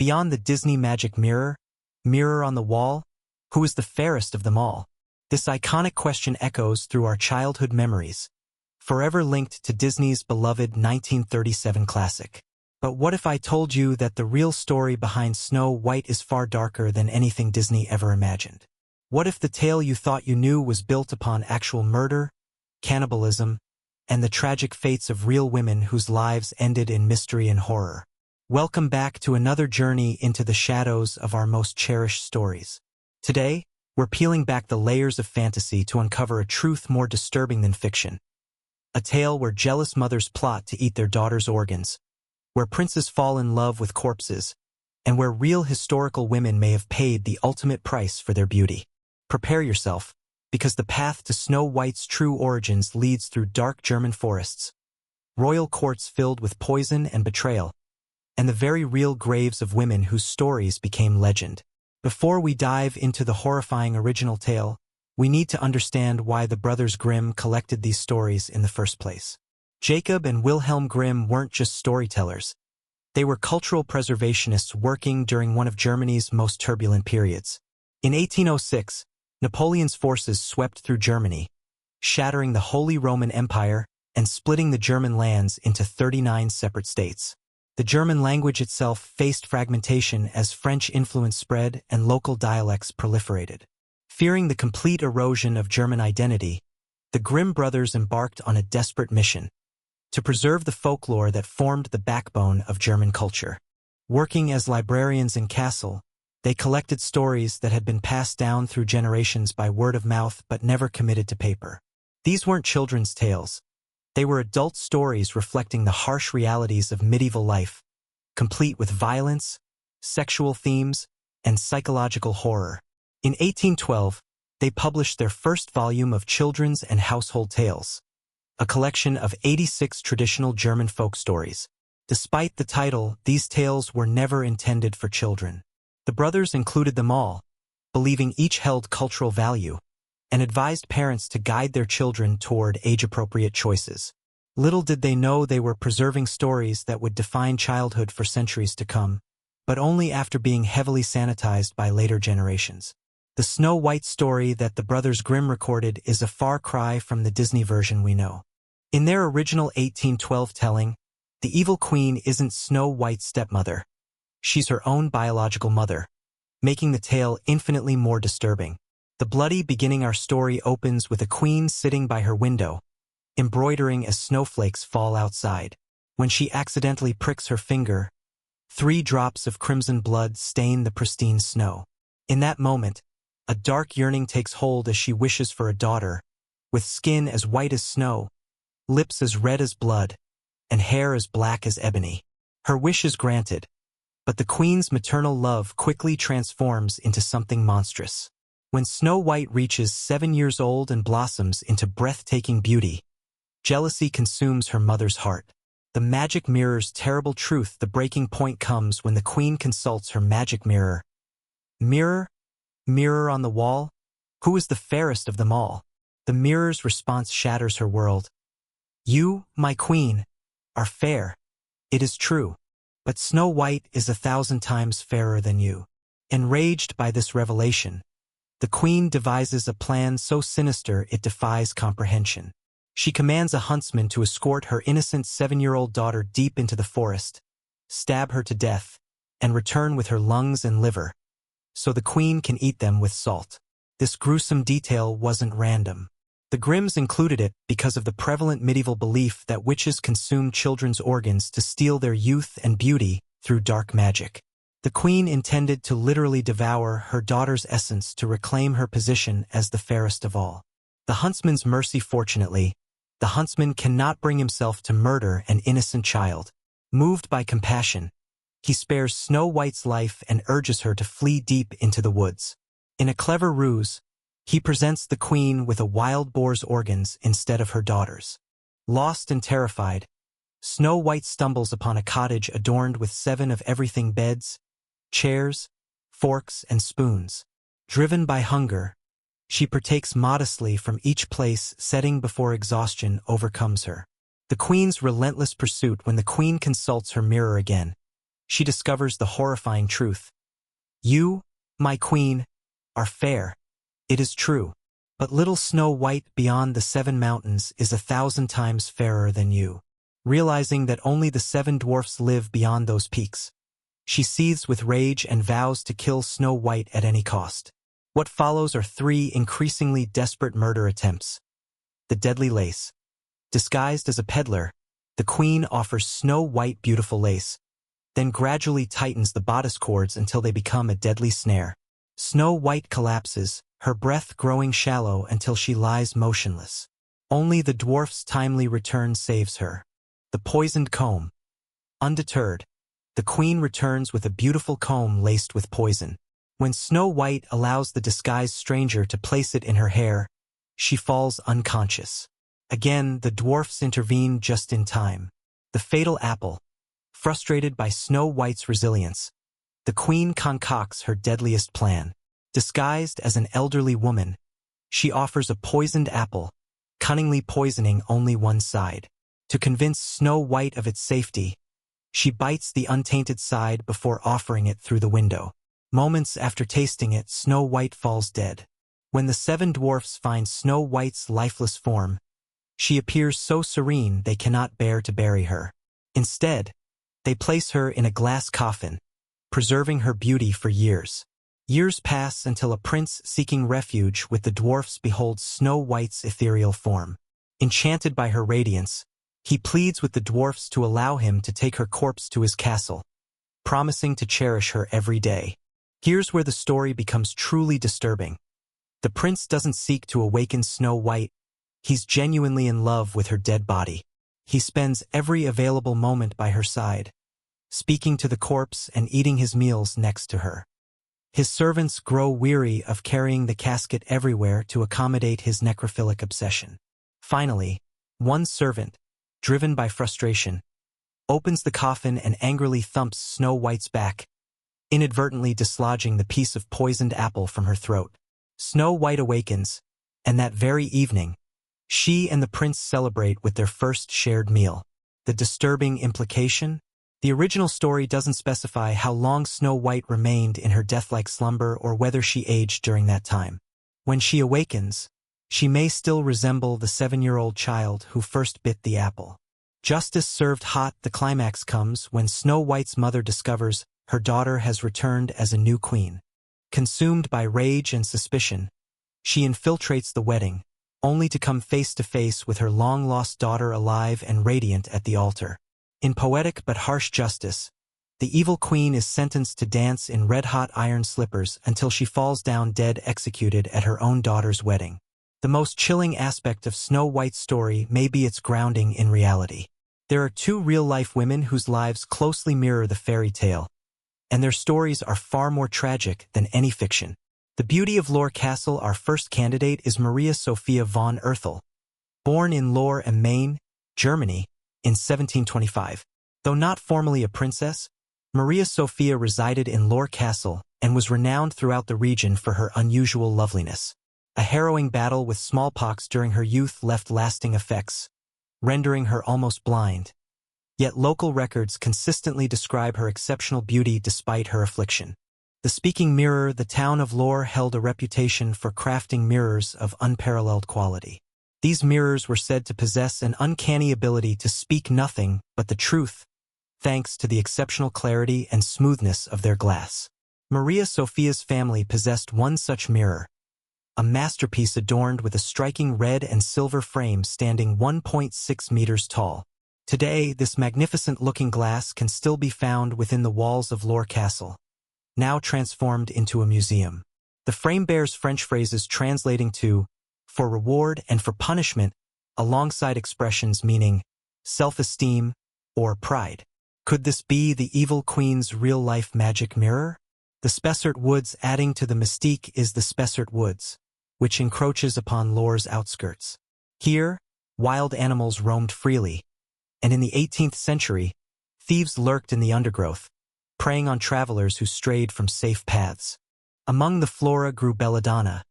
Beyond the Disney magic mirror, mirror on the wall, who is the fairest of them all? This iconic question echoes through our childhood memories, forever linked to Disney's beloved 1937 classic. But what if I told you that the real story behind Snow White is far darker than anything Disney ever imagined? What if the tale you thought you knew was built upon actual murder, cannibalism, and the tragic fates of real women whose lives ended in mystery and horror? Welcome back to another journey into the shadows of our most cherished stories. Today, we're peeling back the layers of fantasy to uncover a truth more disturbing than fiction. A tale where jealous mothers plot to eat their daughters' organs, where princes fall in love with corpses, and where real historical women may have paid the ultimate price for their beauty. Prepare yourself, because the path to Snow White's true origins leads through dark German forests, royal courts filled with poison and betrayal, and the very real graves of women whose stories became legend. Before we dive into the horrifying original tale, we need to understand why the Brothers Grimm collected these stories in the first place. Jacob and Wilhelm Grimm weren't just storytellers. They were cultural preservationists working during one of Germany's most turbulent periods. In 1806, Napoleon's forces swept through Germany, shattering the Holy Roman Empire and splitting the German lands into 39 separate states. The German language itself faced fragmentation as French influence spread and local dialects proliferated. Fearing the complete erosion of German identity, the Grimm brothers embarked on a desperate mission to preserve the folklore that formed the backbone of German culture. Working as librarians in Kassel, they collected stories that had been passed down through generations by word of mouth but never committed to paper. These weren't children's tales. They were adult stories reflecting the harsh realities of medieval life, complete with violence, sexual themes, and psychological horror. In 1812, they published their first volume of Children's and Household Tales, a collection of 86 traditional German folk stories. Despite the title, these tales were never intended for children. The brothers included them all, believing each held cultural value, and advised parents to guide their children toward age-appropriate choices. Little did they know they were preserving stories that would define childhood for centuries to come, but only after being heavily sanitized by later generations. The Snow White story that the Brothers Grimm recorded is a far cry from the Disney version we know. In their original 1812 telling, the evil queen isn't Snow White's stepmother. She's her own biological mother, making the tale infinitely more disturbing. The bloody beginning our story opens with a queen sitting by her window, embroidering as snowflakes fall outside. When she accidentally pricks her finger, 3 drops of crimson blood stain the pristine snow. In that moment, a dark yearning takes hold as she wishes for a daughter, with skin as white as snow, lips as red as blood, and hair as black as ebony. Her wish is granted, but the queen's maternal love quickly transforms into something monstrous. When Snow White reaches 7 years old and blossoms into breathtaking beauty, jealousy consumes her mother's heart. The magic mirror's terrible truth. The breaking point comes when the queen consults her magic mirror. Mirror, mirror on the wall, who is the fairest of them all? The mirror's response shatters her world. You, my queen, are fair. It is true. But Snow White is 1,000 times fairer than you. Enraged by this revelation, the queen devises a plan so sinister it defies comprehension. She commands a huntsman to escort her innocent 7-year-old daughter deep into the forest, stab her to death, and return with her lungs and liver, so the queen can eat them with salt. This gruesome detail wasn't random. The Grimms included it because of the prevalent medieval belief that witches consumed children's organs to steal their youth and beauty through dark magic. The queen intended to literally devour her daughter's essence to reclaim her position as the fairest of all. The huntsman's mercy. Fortunately, the huntsman cannot bring himself to murder an innocent child. Moved by compassion, he spares Snow White's life and urges her to flee deep into the woods. In a clever ruse, he presents the queen with a wild boar's organs instead of her daughter's. Lost and terrified, Snow White stumbles upon a cottage adorned with 7 of everything: beds, chairs, forks, and spoons. Driven by hunger, she partakes modestly from each place, setting before exhaustion overcomes her. The queen's relentless pursuit. When the queen consults her mirror again, she discovers the horrifying truth. You, my queen, are fair. It is true. But little Snow White beyond the 7 mountains is 1,000 times fairer than you. Realizing that only the 7 dwarfs live beyond those peaks, she seethes with rage and vows to kill Snow White at any cost. What follows are 3 increasingly desperate murder attempts. The deadly lace. Disguised as a peddler, the queen offers Snow White beautiful lace, then gradually tightens the bodice cords until they become a deadly snare. Snow White collapses, her breath growing shallow until she lies motionless. Only the dwarf's timely return saves her. The poisoned comb. Undeterred, the queen returns with a beautiful comb laced with poison. When Snow White allows the disguised stranger to place it in her hair, she falls unconscious. Again, the dwarfs intervene just in time. The fatal apple. Frustrated by Snow White's resilience, the queen concocts her deadliest plan. Disguised as an elderly woman, she offers a poisoned apple, cunningly poisoning only one side. To convince Snow White of its safety, she bites the untainted side before offering it through the window. Moments after tasting it, Snow White falls dead. When the 7 dwarfs find Snow White's lifeless form, she appears so serene they cannot bear to bury her. Instead, they place her in a glass coffin, preserving her beauty for years. Years pass until a prince seeking refuge with the dwarfs beholds Snow White's ethereal form. Enchanted by her radiance, he pleads with the dwarfs to allow him to take her corpse to his castle, promising to cherish her every day. Here's where the story becomes truly disturbing. The prince doesn't seek to awaken Snow White. He's genuinely in love with her dead body. He spends every available moment by her side, speaking to the corpse and eating his meals next to her. His servants grow weary of carrying the casket everywhere to accommodate his necrophilic obsession. Finally, one servant, driven by frustration, opens the coffin and angrily thumps Snow White's back, inadvertently dislodging the piece of poisoned apple from her throat. Snow White awakens, and that very evening, she and the prince celebrate with their first shared meal. The disturbing implication? The original story doesn't specify how long Snow White remained in her death-like slumber or whether she aged during that time. When she awakens, she may still resemble the 7-year-old child who first bit the apple. Justice served hot, the climax comes when Snow White's mother discovers her daughter has returned as a new queen. Consumed by rage and suspicion, she infiltrates the wedding, only to come face to face with her long-lost daughter alive and radiant at the altar. In poetic but harsh justice, the evil queen is sentenced to dance in red-hot iron slippers until she falls down dead, executed at her own daughter's wedding. The most chilling aspect of Snow White's story may be its grounding in reality. There are 2 real-life women whose lives closely mirror the fairy tale, and their stories are far more tragic than any fiction. The beauty of Lohr Castle. Our first candidate is Maria Sophia von Erthel. Born in Lohr am Main, Germany, in 1725. Though not formally a princess, Maria Sophia resided in Lohr Castle and was renowned throughout the region for her unusual loveliness. A harrowing battle with smallpox during her youth left lasting effects, rendering her almost blind. Yet local records consistently describe her exceptional beauty despite her affliction. The speaking mirror. The town of Lohr held a reputation for crafting mirrors of unparalleled quality. These mirrors were said to possess an uncanny ability to speak nothing but the truth, thanks to the exceptional clarity and smoothness of their glass. Maria Sophia's family possessed one such mirror, a masterpiece adorned with a striking red and silver frame standing 1.6 meters tall. Today, this magnificent-looking glass can still be found within the walls of Lohr Castle, now transformed into a museum. The frame bears French phrases translating to "for reward" and "for punishment," alongside expressions meaning self-esteem or pride. Could this be the evil queen's real-life magic mirror? The Spessart Woods. Adding to the mystique is the Spessart Woods, which encroaches upon Lohr's outskirts. Here, wild animals roamed freely, and in the 18th century, thieves lurked in the undergrowth, preying on travelers who strayed from safe paths. Among the flora grew belladonna,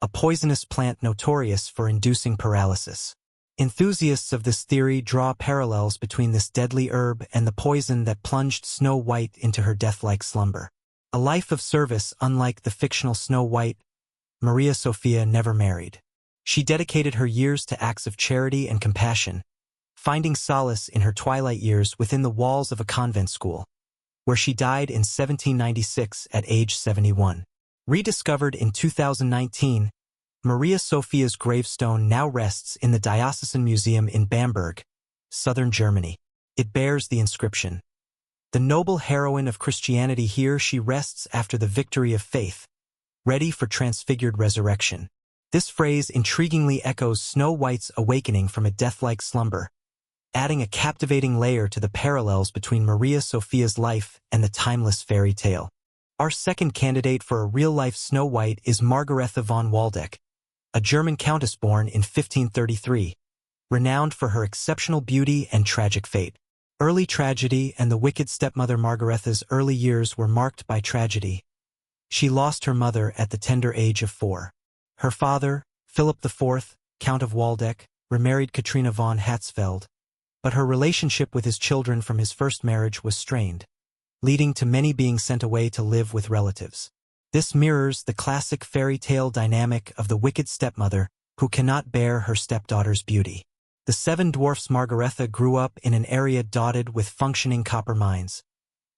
a poisonous plant notorious for inducing paralysis. Enthusiasts of this theory draw parallels between this deadly herb and the poison that plunged Snow White into her death-like slumber. A life of service unlike the fictional Snow White, Maria Sophia never married. She dedicated her years to acts of charity and compassion, finding solace in her twilight years within the walls of a convent school, where she died in 1796 at age 71. Rediscovered in 2019, Maria Sophia's gravestone now rests in the Diocesan Museum in Bamberg, southern Germany. It bears the inscription, "The noble heroine of Christianity, here she rests after the victory of faith, ready for transfigured resurrection." This phrase intriguingly echoes Snow White's awakening from a death-like slumber, adding a captivating layer to the parallels between Maria Sophia's life and the timeless fairy tale. Our second candidate for a real-life Snow White is Margaretha von Waldeck, a German countess born in 1533, renowned for her exceptional beauty and tragic fate. Early tragedy and the wicked stepmother. Margaretha's early years were marked by tragedy. She lost her mother at the tender age of 4. Her father, Philip IV, Count of Waldeck, remarried Katrina von Hatzfeld, but her relationship with his children from his first marriage was strained, leading to many being sent away to live with relatives. This mirrors the classic fairy tale dynamic of the wicked stepmother who cannot bear her stepdaughter's beauty. The 7 dwarfs. Margaretha grew up in an area dotted with functioning copper mines,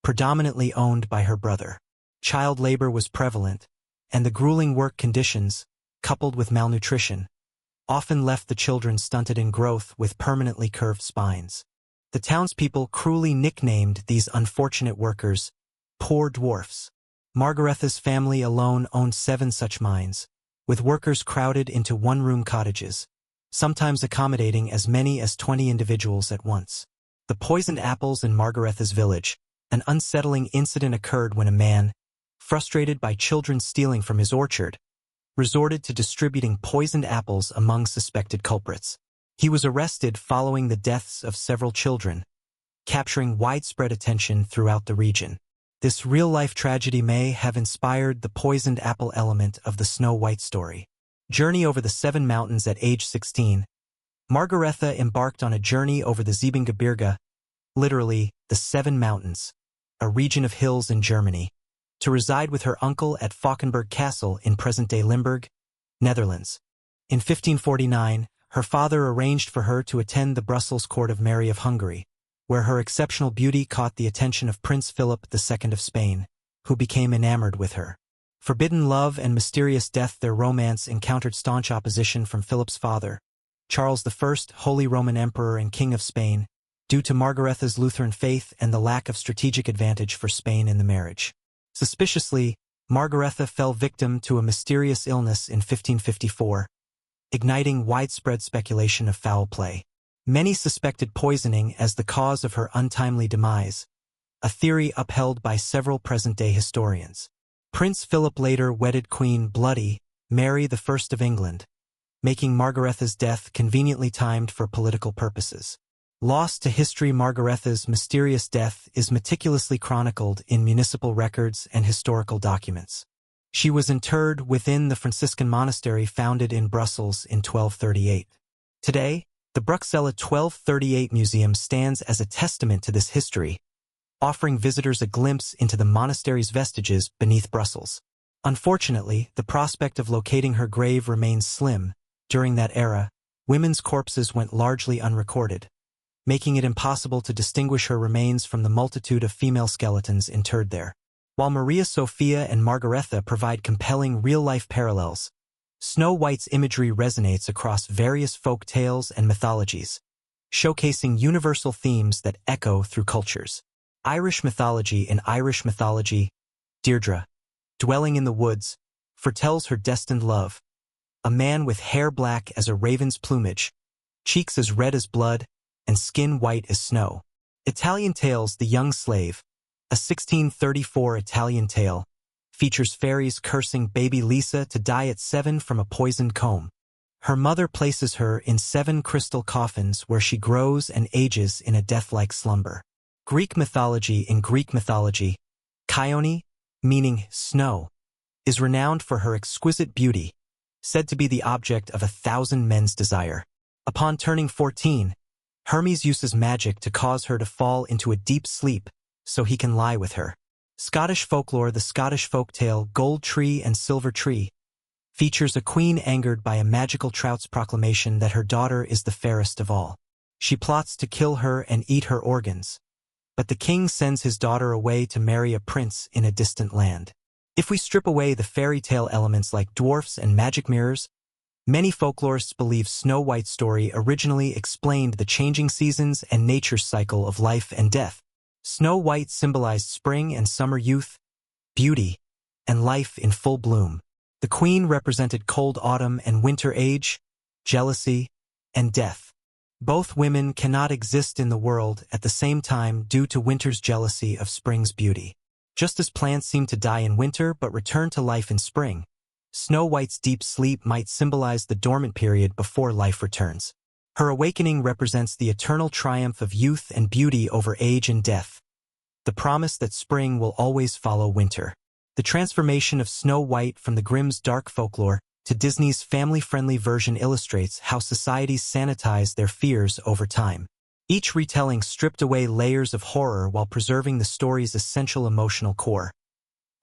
predominantly owned by her brother. Child labor was prevalent, and the grueling work conditions, coupled with malnutrition, often left the children stunted in growth with permanently curved spines. The townspeople cruelly nicknamed these unfortunate workers poor dwarfs. Margaretha's family alone owned 7 such mines, with workers crowded into one-room cottages, sometimes accommodating as many as 20 individuals at once. The poisoned apples in Margaretha's village. An unsettling incident occurred when a man, frustrated by children stealing from his orchard, resorted to distributing poisoned apples among suspected culprits. He was arrested following the deaths of several children, capturing widespread attention throughout the region. This real-life tragedy may have inspired the poisoned apple element of the Snow White story. Journey over the 7 mountains. At age 16, Margaretha embarked on a journey over the Siebengebirge, literally, the 7 mountains, a region of hills in Germany, to reside with her uncle at Valkenburg Castle in present-day Limburg, Netherlands. In 1549, her father arranged for her to attend the Brussels court of Mary of Hungary, where her exceptional beauty caught the attention of Prince Philip II of Spain, who became enamored with her. Forbidden love and mysterious death. Their romance encountered staunch opposition from Philip's father, Charles I, Holy Roman Emperor and King of Spain, due to Margaretha's Lutheran faith and the lack of strategic advantage for Spain in the marriage. Suspiciously, Margaretha fell victim to a mysterious illness in 1554, igniting widespread speculation of foul play. Many suspected poisoning as the cause of her untimely demise, a theory upheld by several present-day historians. Prince Philip later wedded Queen Bloody Mary I of England, making Margaretha's death conveniently timed for political purposes. Lost to history. Margaretha's mysterious death is meticulously chronicled in municipal records and historical documents. She was interred within the Franciscan monastery founded in Brussels in 1238. Today, the Bruxelles 1238 Museum stands as a testament to this history, offering visitors a glimpse into the monastery's vestiges beneath Brussels. Unfortunately, the prospect of locating her grave remains slim. During that era, women's corpses went largely unrecorded, making it impossible to distinguish her remains from the multitude of female skeletons interred there. While Maria Sophia and Margaretha provide compelling real-life parallels, Snow White's imagery resonates across various folk tales and mythologies, showcasing universal themes that echo through cultures. Irish mythology. In Irish mythology, Deirdre, dwelling in the woods, foretells her destined love, a man with hair black as a raven's plumage, cheeks as red as blood, and skin white as snow. Italian Tales. The Young Slave, a 1634 Italian tale, features fairies cursing baby Lisa to die at 7 from a poisoned comb. Her mother places her in 7 crystal coffins where she grows and ages in a death-like slumber. Greek mythology. In Greek mythology, Chione, meaning snow, is renowned for her exquisite beauty, said to be the object of 1,000 men's desire. Upon turning 14, Hermes uses magic to cause her to fall into a deep sleep so he can lie with her. Scottish folklore. The Scottish folktale Gold Tree and Silver Tree features a queen angered by a magical trout's proclamation that her daughter is the fairest of all. She plots to kill her and eat her organs, but the king sends his daughter away to marry a prince in a distant land. If we strip away the fairy tale elements like dwarfs and magic mirrors, many folklorists believe Snow White's story originally explained the changing seasons and nature's cycle of life and death. Snow White symbolized spring and summer youth, beauty, and life in full bloom. The queen represented cold autumn and winter age, jealousy, and death. Both women cannot exist in the world at the same time due to winter's jealousy of spring's beauty. Just as plants seem to die in winter but return to life in spring, Snow White's deep sleep might symbolize the dormant period before life returns. Her awakening represents the eternal triumph of youth and beauty over age and death, the promise that spring will always follow winter. The transformation of Snow White from the Grimm's dark folklore to Disney's family-friendly version illustrates how societies sanitize their fears over time. Each retelling stripped away layers of horror while preserving the story's essential emotional core.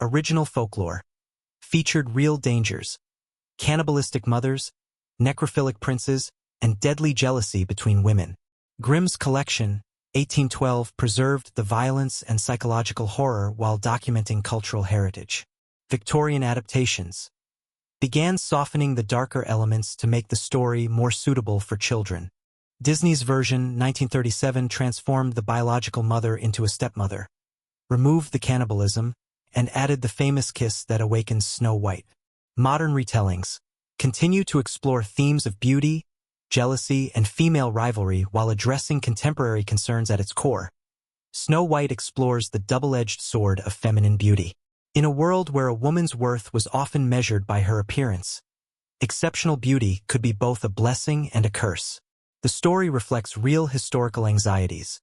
Original folklore featured real dangers, cannibalistic mothers, necrophilic princes, and deadly jealousy between women. Grimm's collection, 1812, preserved the violence and psychological horror while documenting cultural heritage. Victorian adaptations began softening the darker elements to make the story more suitable for children. Disney's version, 1937, transformed the biological mother into a stepmother, removed the cannibalism, and added the famous kiss that awakens Snow White. Modern retellings continue to explore themes of beauty, jealousy, and female rivalry while addressing contemporary concerns at its core. Snow White explores the double-edged sword of feminine beauty. In a world where a woman's worth was often measured by her appearance, exceptional beauty could be both a blessing and a curse. The story reflects real historical anxieties: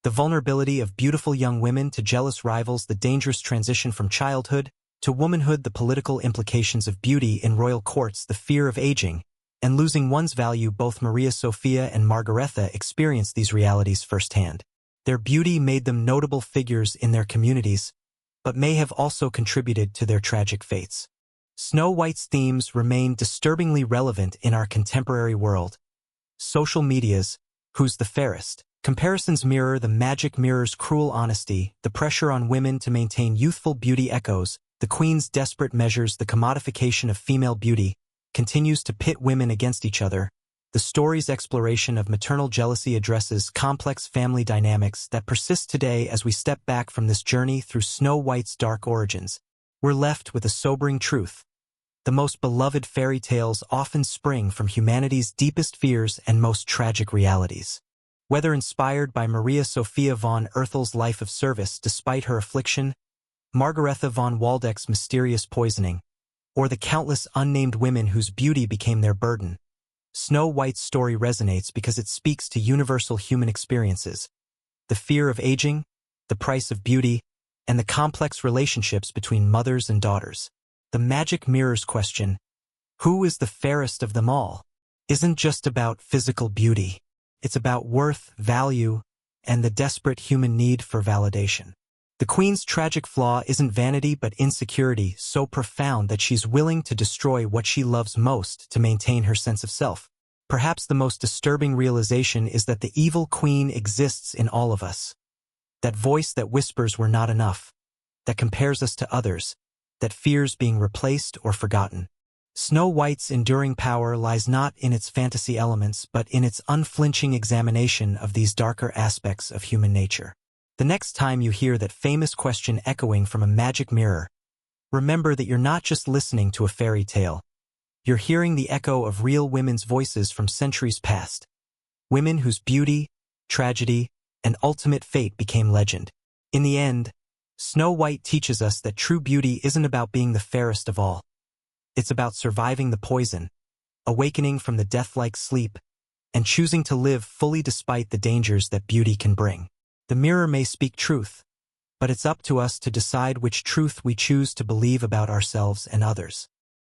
the vulnerability of beautiful young women to jealous rivals, the dangerous transition from childhood to womanhood, the political implications of beauty in royal courts, the fear of aging and losing one's value. Both Maria Sophia and Margaretha experienced these realities firsthand. Their beauty made them notable figures in their communities, but may have also contributed to their tragic fates. Snow White's themes remain disturbingly relevant in our contemporary world. Social media's "Who's the Fairest?" comparisons mirror the magic mirror's cruel honesty, the pressure on women to maintain youthful beauty echoes, the queen's desperate measures, the commodification of female beauty continues to pit women against each other. The story's exploration of maternal jealousy addresses complex family dynamics that persist today. As we step back from this journey through Snow White's dark origins, we're left with a sobering truth. The most beloved fairy tales often spring from humanity's deepest fears and most tragic realities. Whether inspired by Maria Sophia von Erthel's life of service despite her affliction, Margaretha von Waldeck's mysterious poisoning, or the countless unnamed women whose beauty became their burden, Snow White's story resonates because it speaks to universal human experiences: the fear of aging, the price of beauty, and the complex relationships between mothers and daughters. The magic mirror's question, "Who is the fairest of them all?" isn't just about physical beauty. It's about worth, value, and the desperate human need for validation. The queen's tragic flaw isn't vanity but insecurity so profound that she's willing to destroy what she loves most to maintain her sense of self. Perhaps the most disturbing realization is that the evil queen exists in all of us. That voice that whispers we're not enough, that compares us to others, that fears being replaced or forgotten. Snow White's enduring power lies not in its fantasy elements but in its unflinching examination of these darker aspects of human nature. The next time you hear that famous question echoing from a magic mirror, remember that you're not just listening to a fairy tale. You're hearing the echo of real women's voices from centuries past. Women whose beauty, tragedy, and ultimate fate became legend. In the end, Snow White teaches us that true beauty isn't about being the fairest of all. It's about surviving the poison, awakening from the death-like sleep, and choosing to live fully despite the dangers that beauty can bring. The mirror may speak truth, but it's up to us to decide which truth we choose to believe about ourselves and others.